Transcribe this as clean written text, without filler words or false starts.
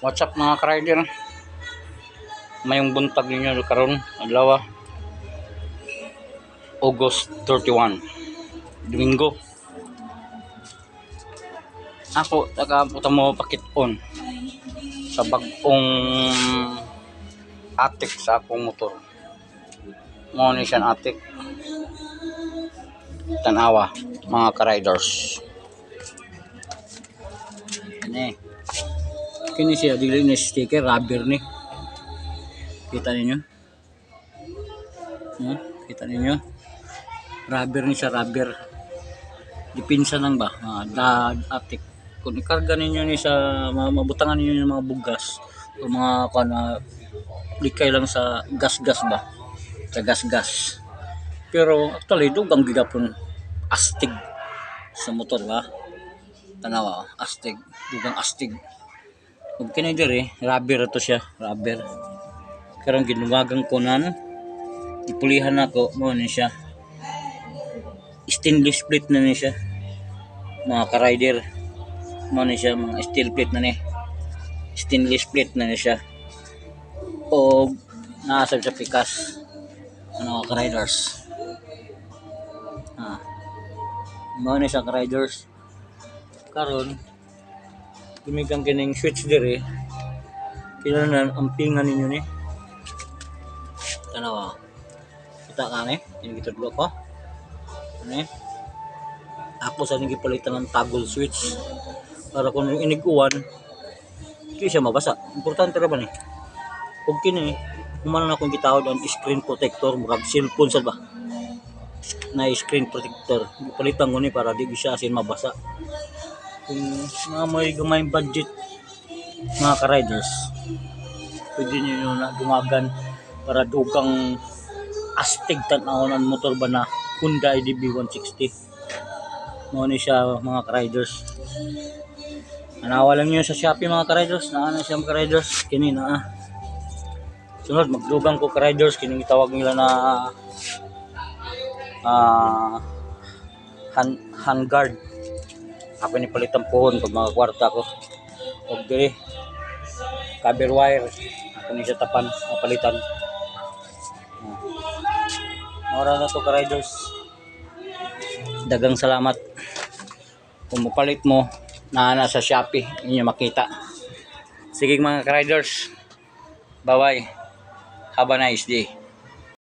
What's up mga ka-rider? Mayong buntag ninyo karon adlaw August 31, Domingo. Ako taga puta mo pakit-on sa bag-ong atik sa akong motor. Mo ni siyang atik. Tanawa mga ka-riders. Kini siya dili ni sticker rubber ni. Kita ninyo? Kita ninyo? Rubber ni siya, rubber. Dipinsa lang ba? Atik. Kung ikarga ninyo ni sa mabutangan ninyo ng mga bugas o mga likay lang sa gas-gas ba? Sa gas-gas. Pero actually dugang gigapon astig sa motor ba? Tanawa, astig, dugang astig. Kung kini diri, rubber to siya, rubber. Karong ginuwagang kunan, ipulihan ako mo ni siya. Stainless plate na ni siya. Mga ka-rider, mo ni siya mga steel plate na ni. Stainless plate na ni siya. O naasab sa pikas. Ano ka-riders? Mo ni siya ka-riders. Karon gumigang kining switch diri. Kailangan ampingan ninyo ni. Tanawa. Kita ka ni, ini gitudlo ko. Ani? Ako sa nang gipalitan ng toggle switch para kung iniguan di siya mabasa. Importante ra ba ni? Ug kini human na akong gitawad ang screen protector murag cellphone sa ba. Na screen protector. Gipalitan ko ni para di siya asin mabasa. Kung mga may gamay budget mga ka-riders, pwede nyo na dumagan para dugang astig tan-awon ang motor ba na Honda IDB 160. Mo ni siya mga ka-riders. Anawa lang nyo sa Shopee mga ka-riders. Naana siya mga ka-riders. Kini na sunod magdugang ko ka-riders. Kini tawag nila na handguard. Ako ni palitan pohon pag mga kwarta ko. Og diri cover wire. Ako ni siya tapan palitan. Ora na to ka-riders. Dagang salamat. Kung mapalit mo, naana sa Shopee, inyo makita. Sige mga ka-riders. Bye-bye. Have a nice day.